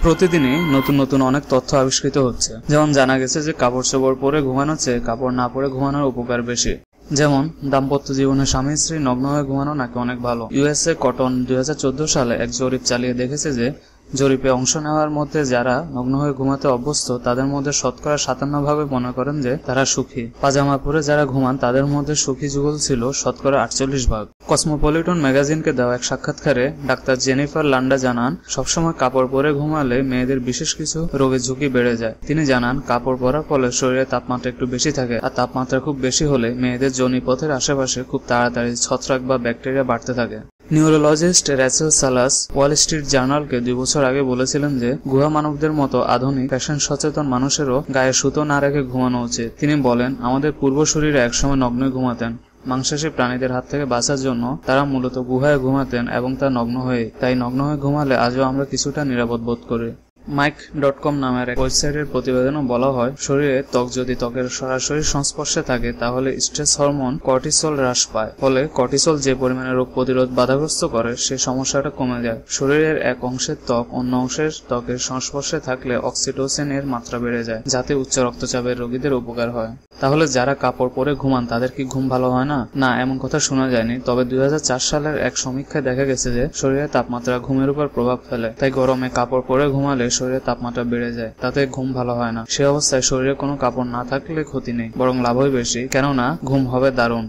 প্রতিদিনই নতুন নতুন অনেক তথ্য আবিষ্কৃত হচ্ছে। যেমন জানা গেছে যে কাপড় চোপড় পরে ঘুমানোর চেয়ে কাপড় না পরে ঘুমানোর উপকার বেশি। যেমন দাম্পত্য জীবনে স্বামী স্ত্রী নগ্ন হয়ে ঘুমানো নাকি অনেক ভালো। ইউএসএ কটন 2014 সালে এক জরিপ চালিয়ে দেখেছে যে জরিপে অংশ নেওয়ার মধ্যে যারা নগ্ন হয়ে ঘুমাতে অভ্যস্ত তাদের মধ্যে শতকরা 57% মনে করেন যে তারা সুখী। পাজামা পরে যারা ঘুমান তাদের মধ্যে সুখী যুগল ছিল শতকরা 48%। কসমোপলিটন ম্যাগাজিনকে দেওয়া এক সাক্ষাৎকারে ডাক্তার জেনিফার লান্ডা জানান, সবসময় কাপড় পরে ঘুমালে মেয়েদের বিশেষ কিছু রোগের ঝুঁকি বেড়ে যায়। তিনি জানান, কাপড় পরার ফলে শরীরে তাপমাত্রা একটু বেশি থাকে, আর তাপমাত্রা খুব বেশি হলে মেয়েদের যোনিপথের আশেপাশে খুব তাড়াতাড়ি ছত্রাক বা ব্যাকটেরিয়া বাড়তে থাকে। নিউরোলজিস্ট রেচেল সালাস ওয়াল স্ট্রিট জার্নালকে 2 বছর আগে বলেছিলেন যে গুহা মানবদের মতো আধুনিক ফ্যাশন সচেতন মানুষেরও গায়ে সুতো না রেখে ঘুমানো উচিত। তিনি বলেন, আমাদের পূর্বসূরীরা একসময় নগ্ন ঘুমাতেন। মাংসাশী প্রাণীদের হাত থেকে বাঁচার জন্য তারা মূলত গুহায় ঘুমাতেন এবং তা নগ্ন হয়ে। তাই নগ্ন হয়ে ঘুমালে আজও আমরা কিছুটা নিরাপদ বোধ করি। Mic.com নামের এক ওয়েবসাইটের প্রতিবেদনে বলা হয়, শরীরে ত্বক যদি ত্বকের সরাসরি সংস্পর্শে থাকে তাহলে স্ট্রেস হরমোন কর্টিসল হ্রাস পায়। ফলে কর্টিসল যে পরিমাণে রোগ প্রতিরোধ বাধাগ্রস্ত করে সে সমস্যাটা কমে যায়। শরীরের এক অংশের ত্বক অন্য অংশের ত্বকের সংস্পর্শে থাকলে অক্সিটোসিন এর মাত্রা বেড়ে যায়, যাতে উচ্চ রক্তচাপের রোগীদের উপকার হয়। তাহলে যারা কাপড় পরে ঘুমান তাদের কি ঘুম ভালো হয় না? না, এমন কথা শোনা যায়নি। তবে 2004 সালের এক সমীক্ষায় দেখা গেছে যে শরীরের তাপমাত্রা ঘুমের উপর প্রভাব ফেলে। তাই গরমে কাপড় পরে ঘুমালে শরীরের তাপমাত্রা বেড়ে যায়, তাতে ঘুম ভালো হয় না। সে অবস্থায় শরীরে কোনো কাপড় না থাকলে ক্ষতি নেই, বরং লাভই বেশি, কেননা ঘুম হবে দারুণ।